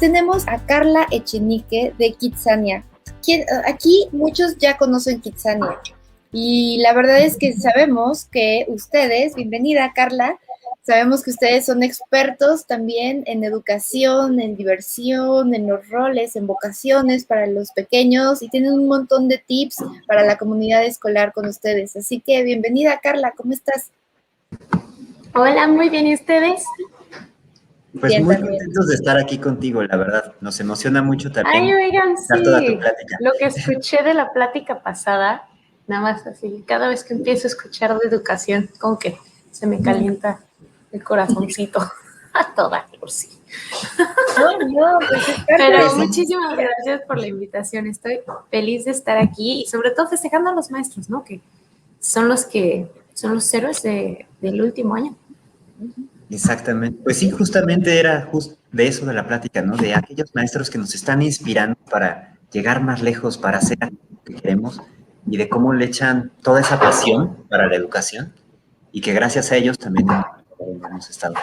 tenemos a Carla Echenique de Kidzania. Aquí muchos ya conocen Kidzania y la verdad es que sabemos que ustedes, bienvenida Carla, sabemos que ustedes son expertos también en educación, en diversión, en los roles, en vocaciones para los pequeños y tienen un montón de tips para la comunidad escolar con ustedes. Así que bienvenida Carla, ¿cómo estás? Hola, muy bien, ¿y ustedes? Pues bien, muy contentos de estar aquí contigo, la verdad. Nos emociona mucho también. Ay, oigan, sí, toda tu plática. Lo que escuché de la plática pasada, nada más así, cada vez que empiezo a escuchar de educación, como que se me calienta el corazoncito a toda por sí. Pero muchísimas gracias por la invitación. Estoy feliz de estar aquí y sobre todo festejando a los maestros, ¿no? Que son los héroes del último año. Exactamente. Pues sí, justamente era de eso de la plática, ¿no? De aquellos maestros que nos están inspirando para llegar más lejos, para hacer lo que queremos y de cómo le echan toda esa pasión para la educación y que gracias a ellos también hemos estado.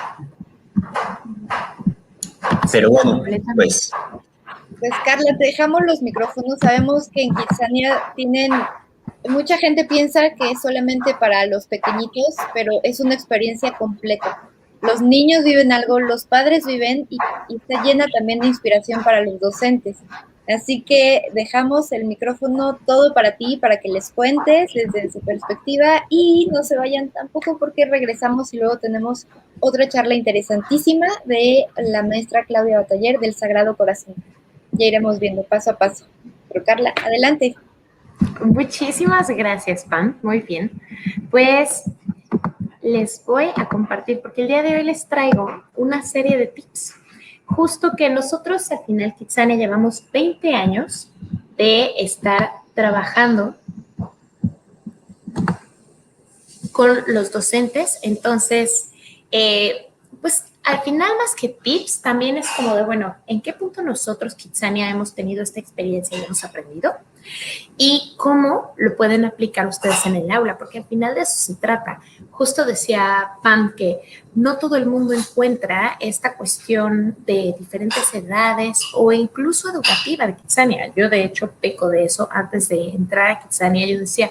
Pero bueno, pues Carla, te dejamos los micrófonos. Sabemos que en Kidzania mucha gente piensa que es solamente para los pequeñitos, pero es una experiencia completa. Los niños viven algo, los padres viven y está llena también de inspiración para los docentes. Así que dejamos el micrófono todo para ti, para que les cuentes desde su perspectiva y no se vayan tampoco porque regresamos y luego tenemos otra charla interesantísima de la maestra Claudia Bataller del Sagrado Corazón. Ya iremos viendo paso a paso. Pero Carla, adelante. Muchísimas gracias, Pam. Muy bien. Pues les voy a compartir, porque el día de hoy les traigo una serie de tips. Justo que nosotros al final Kidzania llevamos 20 años de estar trabajando con los docentes. Entonces, pues al final más que tips, también es como de, bueno, ¿en qué punto nosotros Kidzania hemos tenido esta experiencia y hemos aprendido? Y cómo lo pueden aplicar ustedes en el aula, porque al final de eso se trata. Justo decía Pam que no todo el mundo encuentra esta cuestión de diferentes edades o incluso educativa de Kidzania. Yo de hecho peco de eso. Antes de entrar a Kidzania yo decía,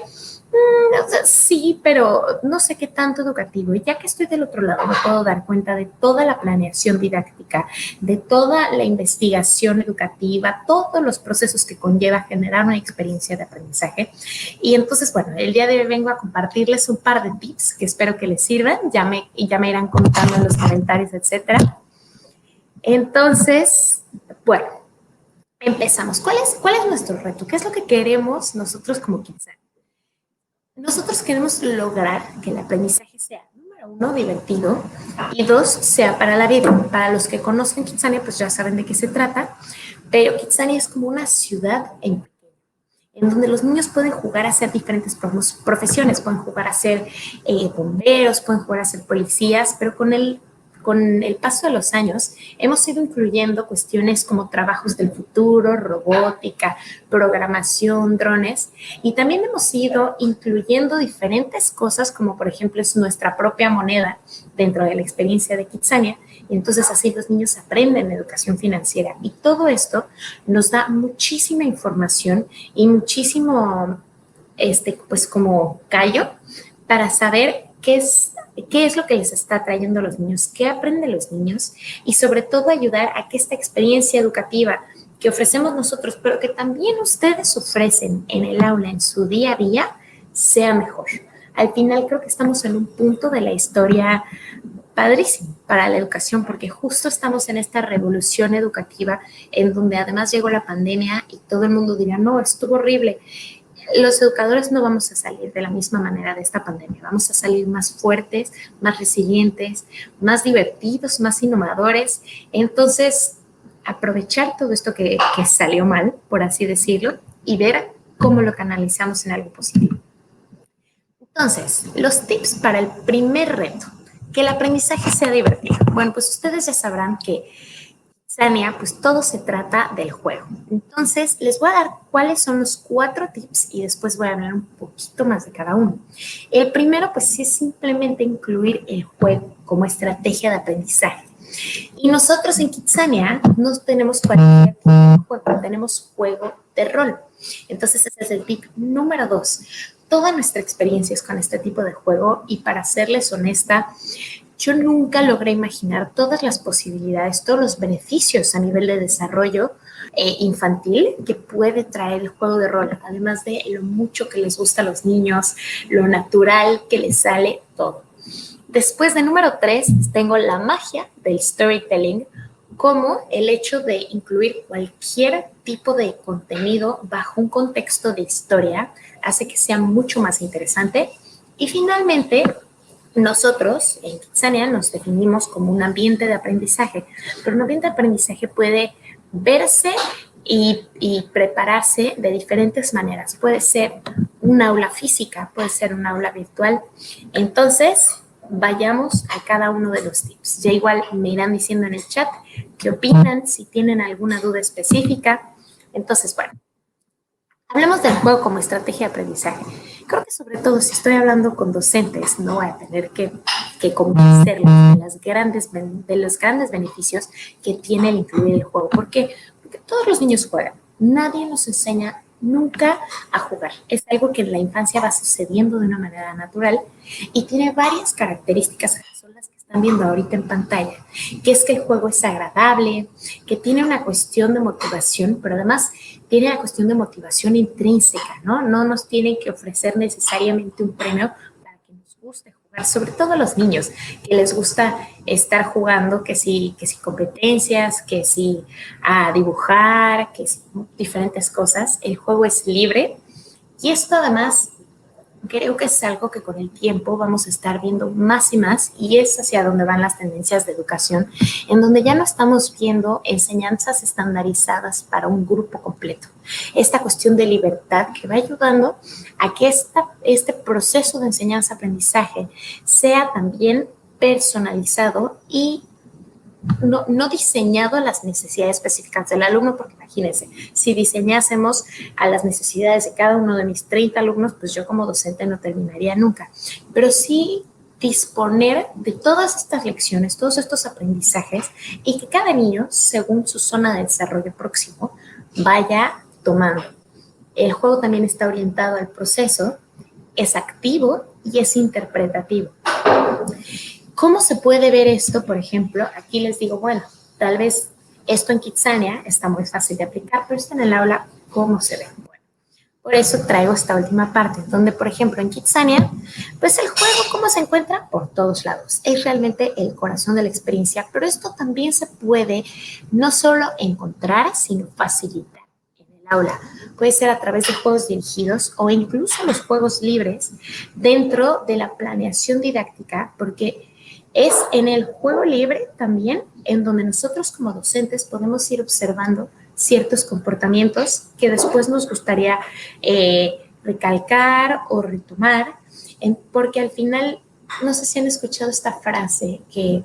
sí, pero no sé qué tanto educativo. Y ya que estoy del otro lado, me puedo dar cuenta de toda la planeación didáctica, de toda la investigación educativa, todos los procesos que conlleva generar una experiencia de aprendizaje. Y entonces, bueno, el día de hoy vengo a compartirles un par de tips que espero que les sirvan. Ya me irán contando en los comentarios, etcétera. Entonces, bueno, empezamos. ¿Cuál es nuestro reto? ¿Qué es lo que queremos nosotros como Kidzania? Nosotros queremos lograr que el aprendizaje sea, número 1, divertido y 2, sea para la vida. Para los que conocen Kidzania, pues ya saben de qué se trata, pero Kidzania es como una ciudad en donde los niños pueden jugar a ser diferentes profesiones, pueden jugar a ser bomberos, pueden jugar a ser policías, pero con el paso de los años hemos ido incluyendo cuestiones como trabajos del futuro, robótica, programación, drones, y también hemos ido incluyendo diferentes cosas como por ejemplo es nuestra propia moneda dentro de la experiencia de Kidzania, y entonces así los niños aprenden educación financiera, y todo esto nos da muchísima información y muchísimo pues como callo para saber qué es lo que les está trayendo a los niños, qué aprenden los niños y sobre todo ayudar a que esta experiencia educativa que ofrecemos nosotros, pero que también ustedes ofrecen en el aula, en su día a día, sea mejor. Al final creo que estamos en un punto de la historia padrísimo para la educación, porque justo estamos en esta revolución educativa en donde además llegó la pandemia y todo el mundo dirá, no, estuvo horrible. Los educadores no vamos a salir de la misma manera de esta pandemia, vamos a salir más fuertes, más resilientes, más divertidos, más innovadores. Entonces, aprovechar todo esto que salió mal, por así decirlo, y ver cómo lo canalizamos en algo positivo. Entonces, los tips para el primer reto, que el aprendizaje sea divertido. Bueno, pues ustedes ya sabrán que Kidzania, pues todo se trata del juego. Entonces, les voy a dar cuáles son los 4 tips y después voy a hablar un poquito más de cada uno. El primero, pues, es simplemente incluir el juego como estrategia de aprendizaje. Y nosotros en Kidzania no tenemos cualquier tipo de juego, tenemos juego de rol. Entonces ese es el tip número 2. Toda nuestra experiencia es con este tipo de juego y para serles honesta, yo nunca logré imaginar todas las posibilidades, todos los beneficios a nivel de desarrollo infantil que puede traer el juego de rol, además de lo mucho que les gusta a los niños, lo natural que les sale todo. Después de número 3, tengo la magia del storytelling, como el hecho de incluir cualquier tipo de contenido bajo un contexto de historia hace que sea mucho más interesante. Y finalmente, nosotros en Kidzania nos definimos como un ambiente de aprendizaje, pero un ambiente de aprendizaje puede verse y prepararse de diferentes maneras. Puede ser un aula física, puede ser un aula virtual. Entonces, vayamos a cada uno de los tips. Ya igual me irán diciendo en el chat qué opinan, si tienen alguna duda específica. Entonces, bueno, hablemos del juego como estrategia de aprendizaje. Creo que sobre todo si estoy hablando con docentes, no voy a tener que convencerlos de los grandes beneficios que tiene el incluir el juego. ¿Por qué? Porque todos los niños juegan. Nadie nos enseña nunca a jugar. Es algo que en la infancia va sucediendo de una manera natural y tiene varias características que son las que están viendo ahorita en pantalla, que es que el juego es agradable, que tiene una cuestión de motivación, pero además tiene la cuestión de motivación intrínseca, ¿no? No nos tienen que ofrecer necesariamente un premio para que nos guste jugar, sobre todo a los niños, que les gusta estar jugando, que si competencias, que si a dibujar, que si diferentes cosas. El juego es libre y esto además creo que es algo que con el tiempo vamos a estar viendo más y más y es hacia donde van las tendencias de educación, en donde ya no estamos viendo enseñanzas estandarizadas para un grupo completo. Esta cuestión de libertad que va ayudando a que este proceso de enseñanza-aprendizaje sea también personalizado y no diseñado a las necesidades específicas del alumno, porque imagínense, si diseñásemos a las necesidades de cada uno de mis 30 alumnos, pues yo como docente no terminaría nunca. Pero sí disponer de todas estas lecciones, todos estos aprendizajes y que cada niño, según su zona de desarrollo próximo, vaya tomando. El juego también está orientado al proceso, es activo y es interpretativo. ¿Cómo se puede ver esto? Por ejemplo, aquí les digo, bueno, tal vez esto en Kidzania está muy fácil de aplicar, pero esto en el aula, ¿cómo se ve? Bueno, por eso traigo esta última parte, donde, por ejemplo, en Kidzania, pues el juego, ¿cómo se encuentra? Por todos lados. Es realmente el corazón de la experiencia, pero esto también se puede no solo encontrar, sino facilitar en el aula. Puede ser a través de juegos dirigidos o incluso los juegos libres dentro de la planeación didáctica, porque es en el juego libre también en donde nosotros como docentes podemos ir observando ciertos comportamientos que después nos gustaría recalcar o retomar, porque al final, no sé si han escuchado esta frase que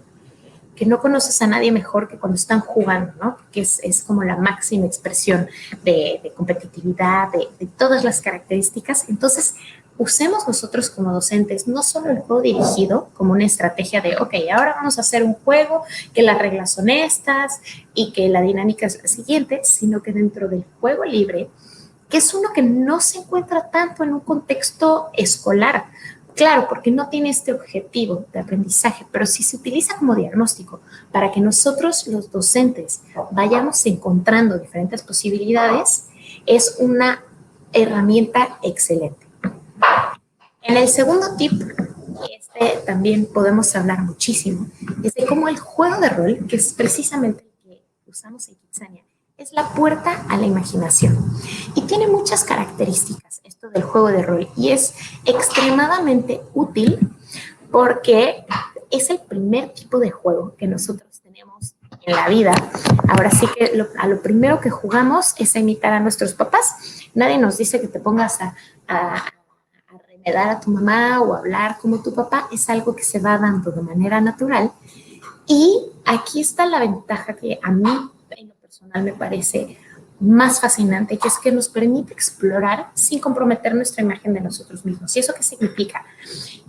no conoces a nadie mejor que cuando están jugando, ¿no? Porque es como la máxima expresión de competitividad, de todas las características. Entonces, usemos nosotros como docentes no solo el juego dirigido como una estrategia de, ok, ahora vamos a hacer un juego que las reglas son estas y que la dinámica es la siguiente, sino que dentro del juego libre, que es uno que no se encuentra tanto en un contexto escolar, claro, porque no tiene este objetivo de aprendizaje, pero si se utiliza como diagnóstico para que nosotros los docentes vayamos encontrando diferentes posibilidades, es una herramienta excelente. En el segundo tip, también podemos hablar muchísimo, es de cómo el juego de rol, que es precisamente el que usamos en Kidzania, es la puerta a la imaginación. Y tiene muchas características esto del juego de rol y es extremadamente útil porque es el primer tipo de juego que nosotros tenemos en la vida. Ahora sí que lo primero que jugamos es a imitar a nuestros papás. Nadie nos dice que te pongas a remedar a tu mamá o hablar como tu papá, es algo que se va dando de manera natural. Y aquí está la ventaja que a mí en lo personal me parece más fascinante, que es que nos permite explorar sin comprometer nuestra imagen de nosotros mismos. ¿Y eso qué significa?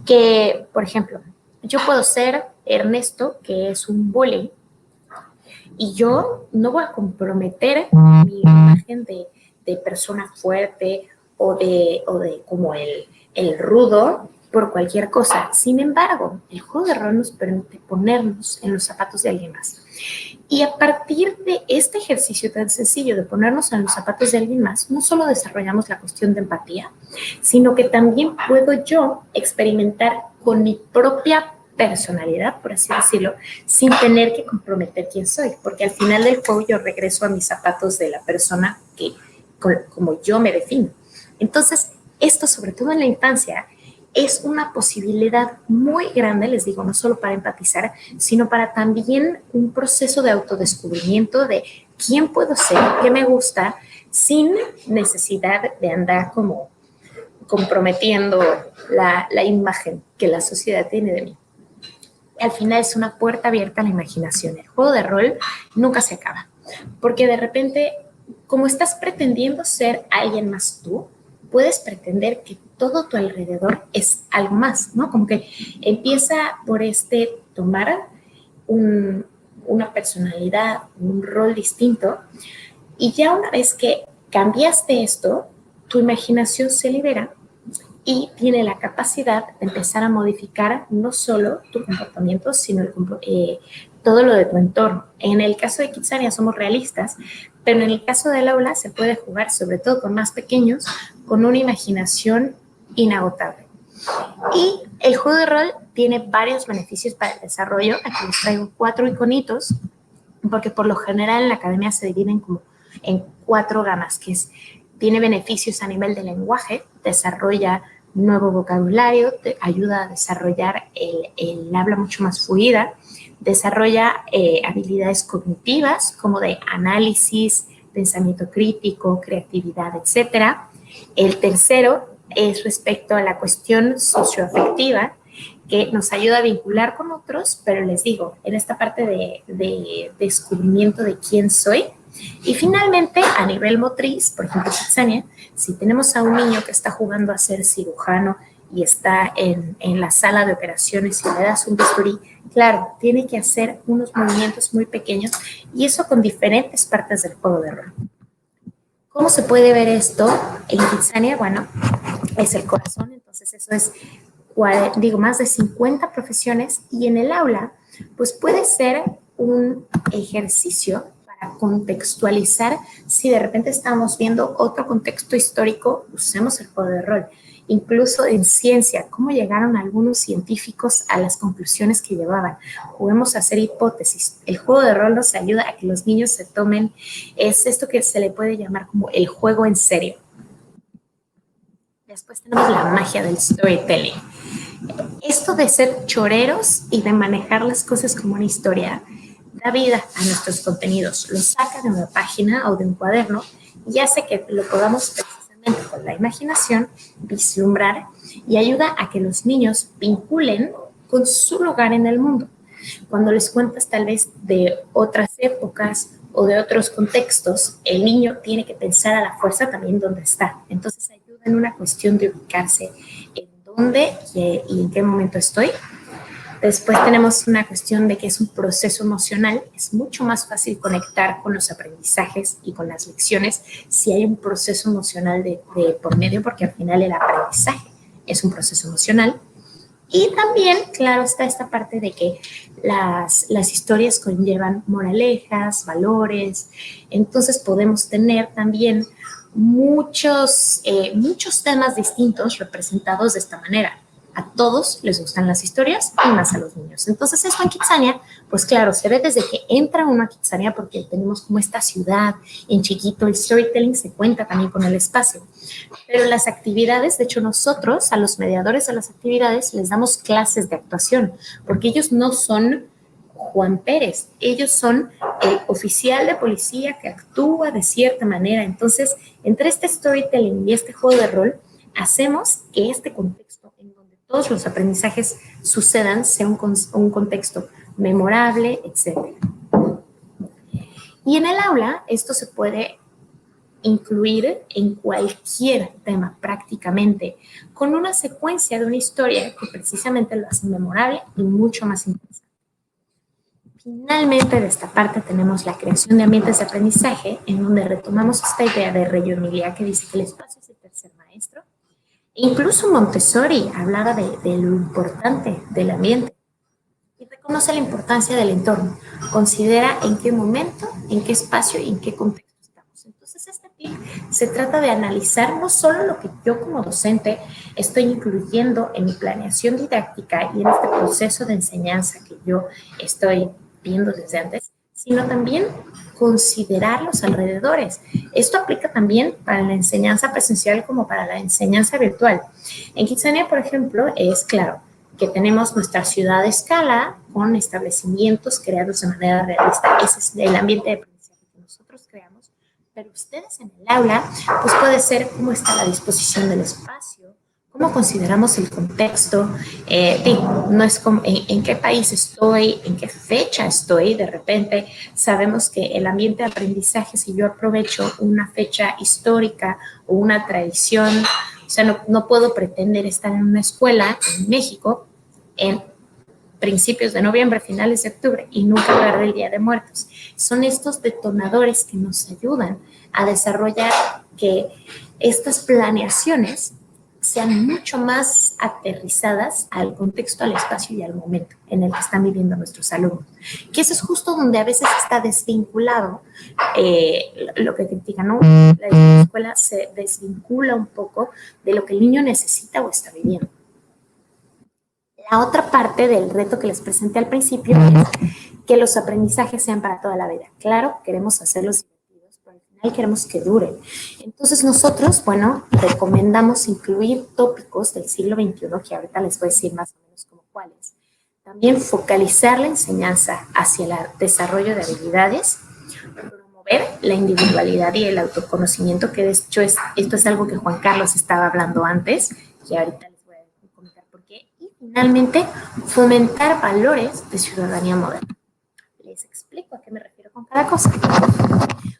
Que, por ejemplo, yo puedo ser Ernesto, que es un bully, Y yo no voy a comprometer mi imagen de persona fuerte o de como el rudo por cualquier cosa. Sin embargo, el juego de rol nos permite ponernos en los zapatos de alguien más. Y a partir de este ejercicio tan sencillo de ponernos en los zapatos de alguien más, no solo desarrollamos la cuestión de empatía, sino que también puedo yo experimentar con mi propia personalidad, por así decirlo, sin tener que comprometer quién soy, porque al final del juego yo regreso a mis zapatos de la persona que, como yo me defino. Entonces, esto, sobre todo en la infancia, es una posibilidad muy grande, les digo, no solo para empatizar, sino para también un proceso de autodescubrimiento de quién puedo ser, qué me gusta, sin necesidad de andar como comprometiendo la imagen que la sociedad tiene de mí. Al final es una puerta abierta a la imaginación. El juego de rol nunca se acaba, porque de repente, como estás pretendiendo ser alguien más tú, puedes pretender que todo tu alrededor es algo más, ¿no? Como que empieza por tomar una personalidad, un rol distinto, y ya una vez que cambiaste esto, tu imaginación se libera y tiene la capacidad de empezar a modificar no solo tu comportamiento, sino todo lo de tu entorno. En el caso de Kitsania somos realistas, pero en el caso del aula se puede jugar, sobre todo con más pequeños, con una imaginación inagotable. Y el juego de rol tiene varios beneficios para el desarrollo. Aquí les traigo 4 iconitos, porque por lo general en la academia se dividen como en 4 gamas, que tiene beneficios a nivel de lenguaje, desarrolla nuevo vocabulario, te ayuda a desarrollar el habla mucho más fluida, desarrolla habilidades cognitivas como de análisis, pensamiento crítico, creatividad, etc. El tercero es respecto a la cuestión socioafectiva, que nos ayuda a vincular con otros, pero les digo, en esta parte de descubrimiento de quién soy. Y finalmente, a nivel motriz, por ejemplo, Kitsania, si tenemos a un niño que está jugando a ser cirujano y está en la sala de operaciones y le das un bisturí, claro, tiene que hacer unos movimientos muy pequeños y eso con diferentes partes del juego de rol. ¿Cómo se puede ver esto en Kitsania? Bueno, es el corazón, entonces eso es, más de 50 profesiones, y en el aula, pues puede ser un ejercicio para contextualizar. Si de repente estamos viendo otro contexto histórico, usemos el juego de rol. Incluso en ciencia, cómo llegaron algunos científicos a las conclusiones que llevaban. Juguemos a hacer hipótesis. El juego de rol nos ayuda a que los niños se tomen, es esto que se le puede llamar como el juego en serio. Después tenemos la magia del storytelling. Esto de ser choreros y de manejar las cosas como una historia da vida a nuestros contenidos. Lo saca de una página o de un cuaderno y hace que lo podamos precisamente con la imaginación vislumbrar, y ayuda a que los niños vinculen con su lugar en el mundo. Cuando les cuentas tal vez de otras épocas o de otros contextos, el niño tiene que pensar a la fuerza también dónde está. Entonces ayuda en una cuestión de ubicarse en dónde y en qué momento estoy. Después tenemos una cuestión de que es un proceso emocional. Es mucho más fácil conectar con los aprendizajes y con las lecciones si hay un proceso emocional de por medio, porque al final el aprendizaje es un proceso emocional. Y también, claro, está esta parte de que las historias conllevan moralejas, valores. Entonces podemos tener también muchos temas distintos representados de esta manera. A todos les gustan las historias y más a los niños. Entonces esto en Kitsania, pues claro, se ve desde que entra uno a Kitsania, porque tenemos como esta ciudad en chiquito. El storytelling se cuenta también con el espacio. Pero las actividades, de hecho nosotros a los mediadores de las actividades les damos clases de actuación, porque ellos no son Juan Pérez, ellos son el oficial de policía que actúa de cierta manera. Entonces, entre este storytelling y este juego de rol, hacemos que este contexto en donde todos los aprendizajes sucedan sea un contexto memorable, etc. Y en el aula, esto se puede incluir en cualquier tema prácticamente, con una secuencia de una historia que precisamente lo hace memorable y mucho más interesante. Finalmente, de esta parte tenemos la creación de ambientes de aprendizaje, en donde retomamos esta idea de Reggio Emilia que dice que el espacio es el tercer maestro. E incluso Montessori hablaba de lo importante del ambiente y reconoce la importancia del entorno. Considera en qué momento, en qué espacio y en qué contexto estamos. Entonces, este tip se trata de analizar no solo lo que yo como docente estoy incluyendo en mi planeación didáctica y en este proceso de enseñanza que yo estoy viendo desde antes, sino también considerar los alrededores. Esto aplica también para la enseñanza presencial como para la enseñanza virtual. En Kitsania, por ejemplo, es claro que tenemos nuestra ciudad de escala con establecimientos creados de manera realista. Ese es el ambiente de aprendizaje que nosotros creamos, pero ustedes en el aula, pues puede ser cómo está la disposición del espacio, cómo consideramos el contexto, no es como en qué país estoy, en qué fecha estoy. De repente sabemos que el ambiente de aprendizaje, si yo aprovecho una fecha histórica o una tradición, o sea, no puedo pretender estar en una escuela en México en principios de noviembre, finales de octubre, y nunca hablar del Día de Muertos. Son estos detonadores que nos ayudan a desarrollar que estas planeaciones sean mucho más aterrizadas al contexto, al espacio y al momento en el que están viviendo nuestros alumnos. Que eso es justo donde a veces está desvinculado lo que critican, ¿no? La escuela se desvincula un poco de lo que el niño necesita o está viviendo. La otra parte del reto que les presenté al principio es que los aprendizajes sean para toda la vida. Claro, queremos hacerlos divertidos, pero al final queremos que duren. Entonces nosotros, bueno, recomendamos incluir tópicos del siglo XXI, que ahorita les voy a decir más o menos como cuáles. También focalizar la enseñanza hacia el desarrollo de habilidades, promover la individualidad y el autoconocimiento, que de hecho esto es algo que Juan Carlos estaba hablando antes, que ahorita les voy a comentar por qué. Y finalmente, fomentar valores de ciudadanía moderna. Les explico a qué me refiero con cada cosa.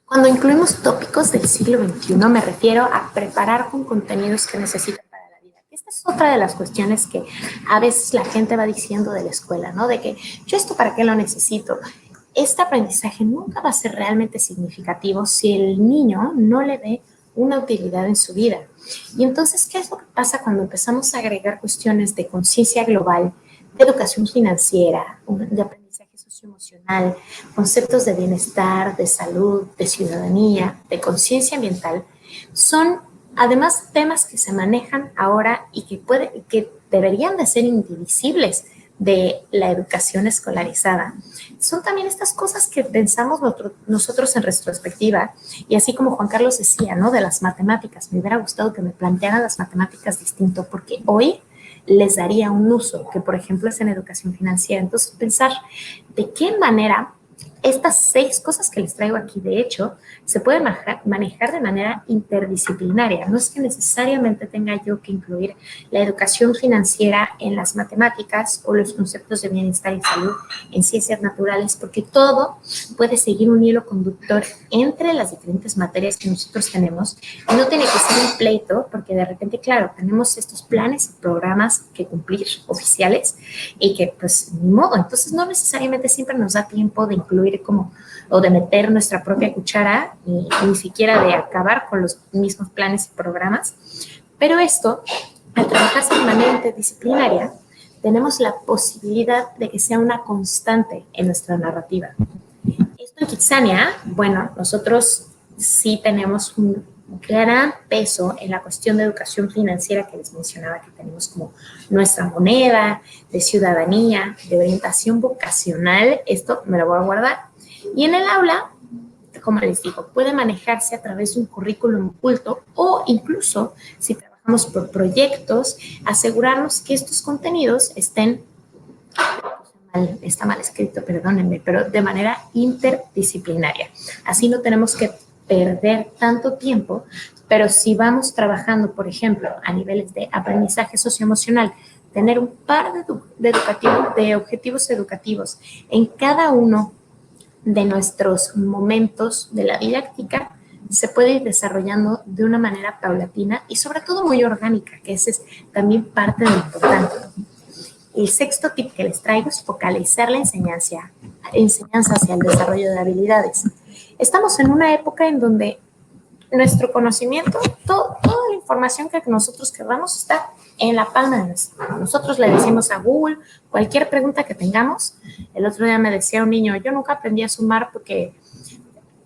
Cuando incluimos tópicos del siglo XXI, me refiero a preparar con contenidos que necesitan para la vida. Esta es otra de las cuestiones que a veces la gente va diciendo de la escuela, ¿no? De que yo esto para qué lo necesito. Este aprendizaje nunca va a ser realmente significativo si el niño no le ve una utilidad en su vida. Y entonces, ¿qué es lo que pasa cuando empezamos a agregar cuestiones de conciencia global, de educación financiera, de aprendizaje socioemocional, conceptos de bienestar, de salud, de ciudadanía, de conciencia ambiental? Son además temas que se manejan ahora y que deberían de ser indivisibles de la educación escolarizada. Son también estas cosas que pensamos nosotros en retrospectiva, y así como Juan Carlos decía, ¿no? De las matemáticas, me hubiera gustado que me plantearan las matemáticas distinto, porque hoy les daría un uso, que por ejemplo es en educación financiera. Entonces, pensar de qué manera estas 6 cosas que les traigo aquí, de hecho, se pueden manejar de manera interdisciplinaria. No es que necesariamente tenga yo que incluir la educación financiera en las matemáticas o los conceptos de bienestar y salud en ciencias naturales, porque todo puede seguir un hilo conductor entre las diferentes materias que nosotros tenemos, y no tiene que ser un pleito, porque de repente, claro, tenemos estos planes y programas que cumplir oficiales y que pues ni modo. Entonces no necesariamente siempre nos da tiempo de incluir o de meter nuestra propia cuchara, y ni siquiera de acabar con los mismos planes y programas. Pero esto, al trabajarse de manera interdisciplinaria, tenemos la posibilidad de que sea una constante en nuestra narrativa. Esto en Kitsania, bueno, nosotros sí tenemos un gran peso en la cuestión de educación financiera que les mencionaba, que tenemos como nuestra moneda de ciudadanía, de orientación vocacional. Esto me lo voy a guardar. Y en el aula, como les digo, puede manejarse a través de un currículum oculto, o incluso, si trabajamos por proyectos, asegurarnos que estos contenidos estén, está mal escrito, perdónenme, pero de manera interdisciplinaria. Así no tenemos que perder tanto tiempo, pero si vamos trabajando, por ejemplo, a niveles de aprendizaje socioemocional, tener un par de objetivos educativos en cada uno de nuestros momentos de la didáctica, se puede ir desarrollando de una manera paulatina y sobre todo muy orgánica, que ese es también parte de lo importante. el sexto tip que les traigo es focalizar la enseñanza hacia el desarrollo de habilidades. Estamos en una época en donde nuestro conocimiento, toda la información que nosotros queramos está en la palma de nuestra mano. Nosotros le decimos a Google cualquier pregunta que tengamos. El otro día me decía un niño, yo nunca aprendí a sumar porque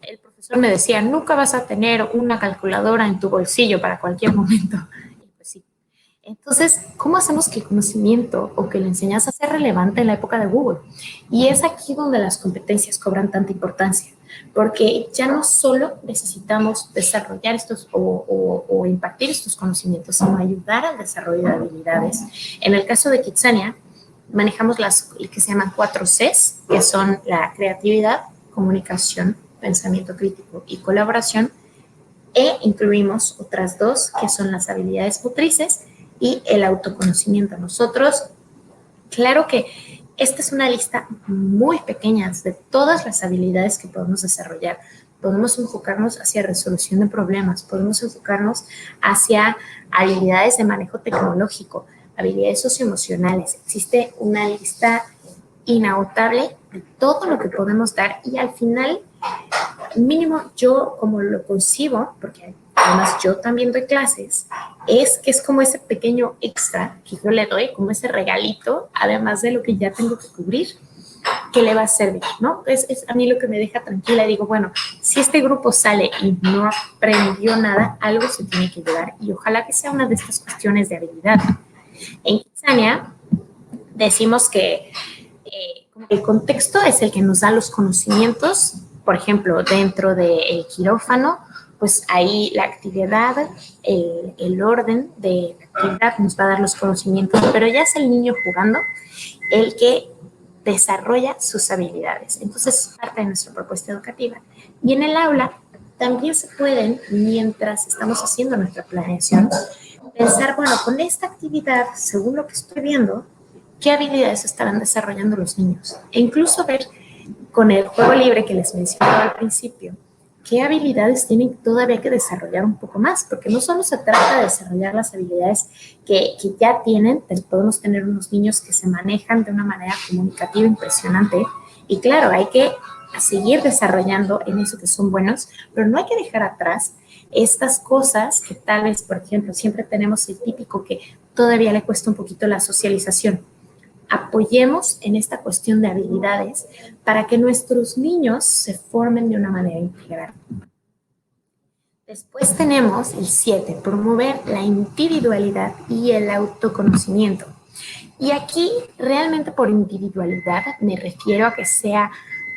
el profesor me decía, nunca vas a tener una calculadora en tu bolsillo para cualquier momento. Y pues sí. Entonces, ¿cómo hacemos que el conocimiento o que la enseñanza sea relevante en la época de Google? Y es aquí donde las competencias cobran tanta importancia, porque ya no solo necesitamos desarrollar estos o impartir estos conocimientos, sino ayudar al desarrollo de habilidades. En el caso de Kitsania, manejamos las que se llaman 4 Cs, que son la creatividad, comunicación, pensamiento crítico y colaboración, e incluimos otras 2, que son las habilidades motrices y el autoconocimiento. Nosotros, claro que esta es una lista muy pequeña de todas las habilidades que podemos desarrollar. Podemos enfocarnos hacia resolución de problemas, podemos enfocarnos hacia habilidades de manejo tecnológico, habilidades socioemocionales. Existe una lista inagotable de todo lo que podemos dar y al final, mínimo yo como lo concibo, porque además yo también doy clases, es que es como ese pequeño extra que yo le doy, como ese regalito, además de lo que ya tengo que cubrir, que le va a servir, ¿no? Es a mí lo que me deja tranquila. Digo, bueno, si este grupo sale y no aprendió nada, algo se tiene que llevar y ojalá que sea una de estas cuestiones de habilidad. En Kitsania decimos que el contexto es el que nos da los conocimientos. Por ejemplo, dentro del quirófano, pues ahí la actividad, el orden de la actividad nos va a dar los conocimientos, pero ya es el niño jugando el que desarrolla sus habilidades. Entonces, es parte de nuestra propuesta educativa. Y en el aula también se pueden, mientras estamos haciendo nuestra planeación, pensar, bueno, con esta actividad, según lo que estoy viendo, ¿qué habilidades estarán desarrollando los niños? E incluso ver con el juego libre que les mencionaba al principio, qué habilidades tienen todavía que desarrollar un poco más, porque no solo se trata de desarrollar las habilidades que ya tienen, podemos tener unos niños que se manejan de una manera comunicativa impresionante, y claro, hay que seguir desarrollando en eso que son buenos, pero no hay que dejar atrás estas cosas que tal vez, por ejemplo, siempre tenemos el típico que todavía le cuesta un poquito la socialización. Apoyemos en esta cuestión de habilidades para que nuestros niños se formen de una manera integral. Después tenemos el 7, promover la individualidad y el autoconocimiento. Y aquí realmente por individualidad me refiero a que sea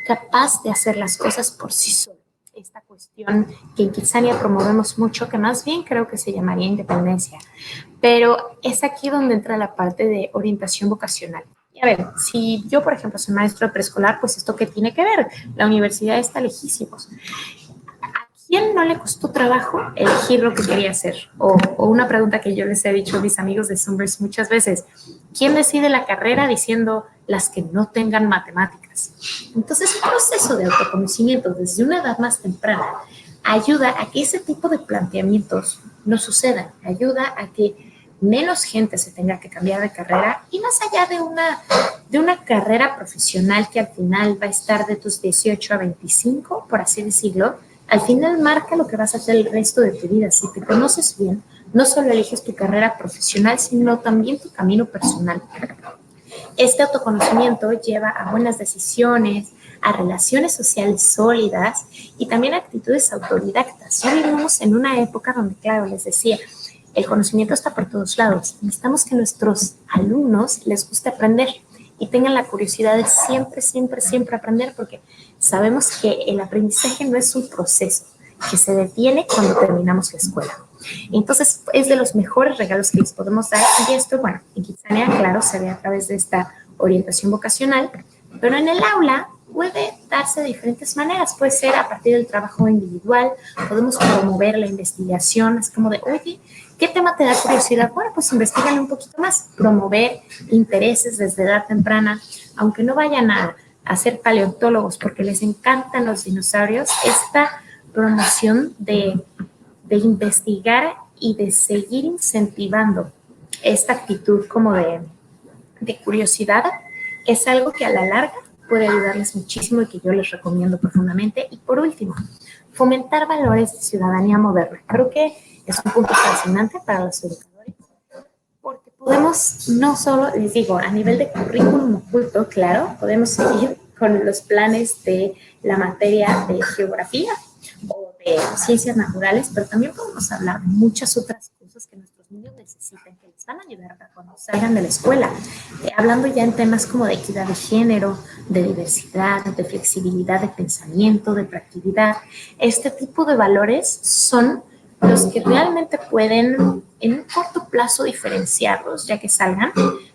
capaz de hacer las cosas por sí solo. Esta cuestión que en Kitsania promovemos mucho, que más bien creo que se llamaría independencia, pero es aquí donde entra la parte de orientación vocacional. Y a ver, si yo, por ejemplo, soy maestro de preescolar, pues ¿esto qué tiene que ver? La universidad está lejísimos. ¿A quién no le costó trabajo elegir lo que quería hacer? O una pregunta que yo les he dicho a mis amigos de Sunburst muchas veces, ¿quién decide la carrera diciendo las que no tengan matemáticas? Entonces, un proceso de autoconocimiento desde una edad más temprana ayuda a que ese tipo de planteamientos no sucedan, ayuda a que menos gente se tenga que cambiar de carrera y más allá de una carrera profesional que al final va a estar de tus 18 a 25, por así decirlo, al final marca lo que vas a hacer el resto de tu vida. Si te conoces bien, no solo eliges tu carrera profesional, sino también tu camino personal. Este autoconocimiento lleva a buenas decisiones, a relaciones sociales sólidas y también a actitudes autodidactas. Ya vivimos en una época donde, claro, les decía, el conocimiento está por todos lados. Necesitamos que nuestros alumnos les guste aprender y tengan la curiosidad de siempre aprender, porque sabemos que el aprendizaje no es un proceso que se detiene cuando terminamos la escuela. Entonces, es de los mejores regalos que les podemos dar. Y esto, bueno, en Kitsania, claro, se ve a través de esta orientación vocacional, pero en el aula puede darse de diferentes maneras. Puede ser a partir del trabajo individual, podemos promover la investigación, es como de, oye, ¿qué tema te da curiosidad? Bueno, pues investígale un poquito más, promover intereses desde edad temprana, aunque no vayan a ser paleontólogos porque les encantan los dinosaurios, esta promoción de investigar y de seguir incentivando esta actitud como de de curiosidad es algo que a la larga puede ayudarles muchísimo y que yo les recomiendo profundamente. Y por último, fomentar valores de ciudadanía moderna. Creo que es un punto fascinante para los educadores, porque podemos, no solo, les digo, a nivel de currículum oculto, claro, podemos seguir con los planes de la materia de geografía o de ciencias naturales, pero también podemos hablar de muchas otras cosas que nuestros niños necesitan, que les van a ayudar a cuando salgan de la escuela. Hablando ya en temas como de equidad de género, de diversidad, de flexibilidad de pensamiento, de proactividad. Este tipo de valores son los que realmente pueden en un corto plazo diferenciarlos ya que salgan,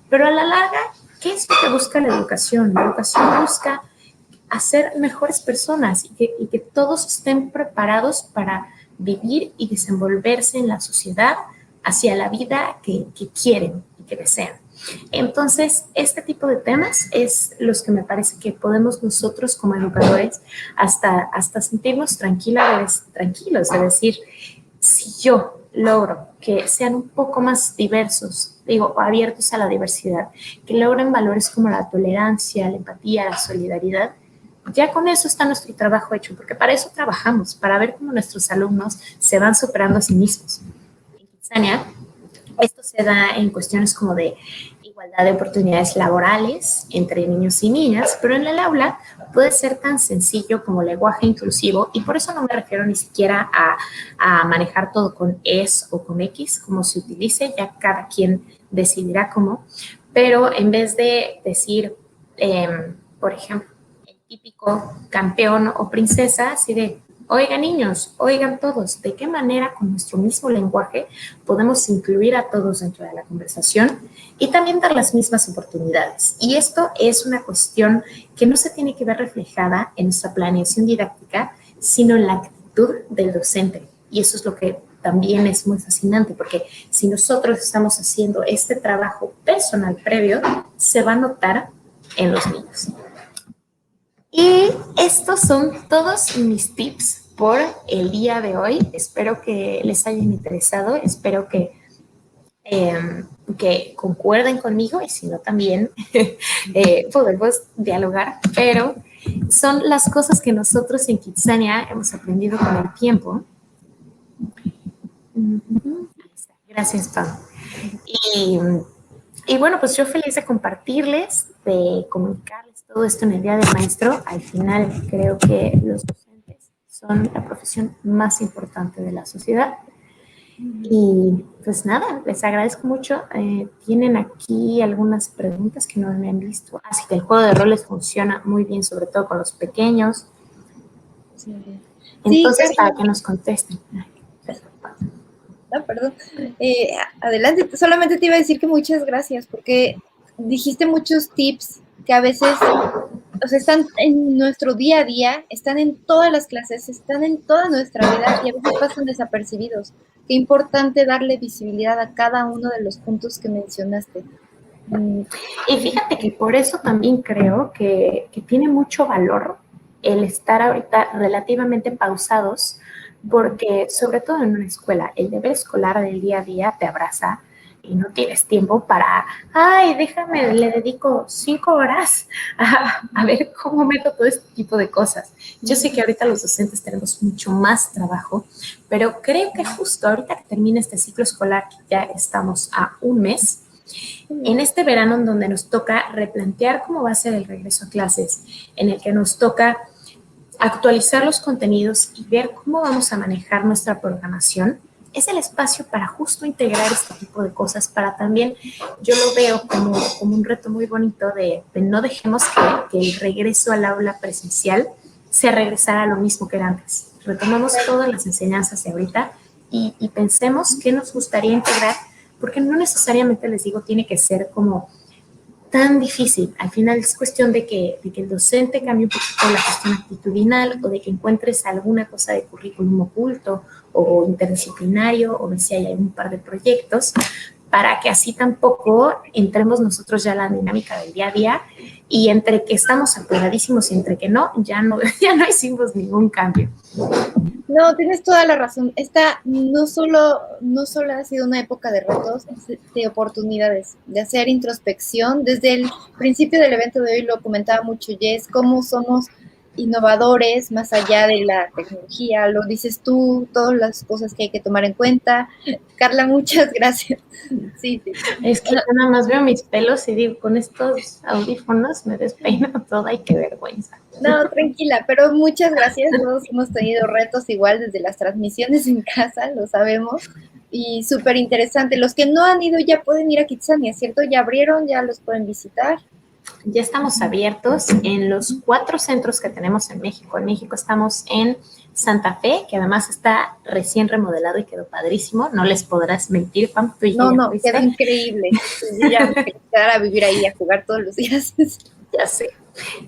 pero a la larga, ¿qué es lo que busca la educación? La educación busca hacer mejores personas y que todos estén preparados para vivir y desenvolverse en la sociedad hacia la vida que quieren y que desean. Entonces, este tipo de temas es los que me parece que podemos nosotros como educadores hasta sentirnos tranquilos, de decir, si yo logro que sean un poco más diversos, digo, abiertos a la diversidad, que logren valores como la tolerancia, la empatía, la solidaridad, ya con eso está nuestro trabajo hecho, porque para eso trabajamos, para ver cómo nuestros alumnos se van superando a sí mismos. En Kitsania, esto se da en cuestiones como de igualdad de oportunidades laborales entre niños y niñas, pero en el aula puede ser tan sencillo como lenguaje inclusivo, y por eso no me refiero ni siquiera a manejar todo con es o con X, como se utilice, ya cada quien decidirá cómo, pero en vez de decir, por ejemplo, el típico campeón o princesa, así de, oigan niños, oigan todos, ¿de qué manera con nuestro mismo lenguaje podemos incluir a todos dentro de la conversación y también dar las mismas oportunidades? Y esto es una cuestión que no se tiene que ver reflejada en nuestra planeación didáctica, sino en la actitud del docente. Y eso es lo que también es muy fascinante, porque si nosotros estamos haciendo este trabajo personal previo, se va a notar en los niños. Y estos son todos mis tips por el día de hoy. Espero que les hayan interesado, espero que concuerden conmigo y si no también podemos dialogar, pero son las cosas que nosotros en Kitsania hemos aprendido con el tiempo. Gracias, Pam. Y bueno, pues yo feliz de compartirles, de comunicarles todo esto en el Día del Maestro. Al final creo que los docentes son la profesión más importante de la sociedad. Y pues nada, les agradezco mucho. Tienen aquí algunas preguntas que no me han visto. Así que el juego de roles funciona muy bien, sobre todo con los pequeños. Sí. Entonces, Sí, para que nos contesten. No, perdón. Adelante, solamente te iba a decir que muchas gracias, porque dijiste muchos tips que a veces, o sea, están en nuestro día a día, están en todas las clases, están en toda nuestra vida y a veces pasan desapercibidos. Qué importante darle visibilidad a cada uno de los puntos que mencionaste. Y fíjate que por eso también creo que tiene mucho valor el estar ahorita relativamente pausados, porque sobre todo en una escuela, el deber escolar del día a día te abraza y no tienes tiempo para, ay, déjame, le dedico 5 horas a ver cómo meto todo este tipo de cosas. Yo sé que ahorita los docentes tenemos mucho más trabajo, pero creo que justo ahorita que termina este ciclo escolar, que ya estamos a un mes, en este verano en donde nos toca replantear cómo va a ser el regreso a clases, en el que nos toca actualizar los contenidos y ver cómo vamos a manejar nuestra programación, es el espacio para justo integrar este tipo de cosas, para también, yo lo veo como un reto muy bonito de no dejemos que el regreso al aula presencial sea regresar a lo mismo que era antes. Retomamos todas las enseñanzas de ahorita y pensemos qué nos gustaría integrar, porque no necesariamente, les digo, tiene que ser como tan difícil. Al final es cuestión de que el docente cambie un poquito la cuestión actitudinal o de que encuentres alguna cosa de currículum oculto o interdisciplinario o ver si hay algún par de proyectos, para que así tampoco entremos nosotros ya a la dinámica del día a día y entre que estamos apuradísimos y entre que no, ya no hicimos ningún cambio. No, tienes toda la razón. Esta no solo ha sido una época de retos, de oportunidades, de hacer introspección. Desde el principio del evento de hoy lo comentaba mucho Jess, cómo somos innovadores más allá de la tecnología, lo dices tú, todas las cosas que hay que tomar en cuenta. Carla, muchas gracias. Sí. Es que nada más veo mis pelos y digo, con estos audífonos me despeino toda y qué vergüenza. No, tranquila, pero muchas gracias. Todos hemos tenido retos igual desde las transmisiones en casa, lo sabemos. Y súper interesante. Los que no han ido ya pueden ir a Kitsania, ¿cierto? Ya abrieron, ya los pueden visitar. Ya estamos abiertos en los 4 centros que tenemos en México. En México estamos en Santa Fe, que además está recién remodelado y quedó padrísimo. No les podrás mentir, Pam. No, quedó increíble. Yo ya me quería quedar a vivir ahí, a jugar todos los días. Ya sé.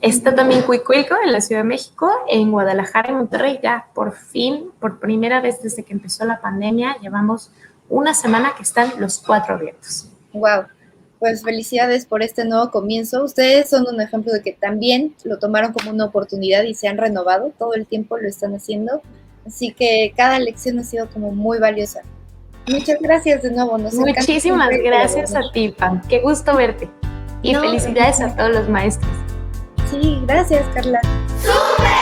Está también Cuicuilco en la Ciudad de México, en Guadalajara y Monterrey. Ya por fin, por primera vez desde que empezó la pandemia, llevamos una semana que están los 4 abiertos. Wow. Pues felicidades por este nuevo comienzo. Ustedes son un ejemplo de que también lo tomaron como una oportunidad y se han renovado. Todo el tiempo lo están haciendo. Así que cada lección ha sido como muy valiosa. Muchas gracias de nuevo. Muchísimas gracias a ti, Pam. Qué gusto verte. Y felicidades a todos los maestros. Sí, gracias, Carla. ¡Súper!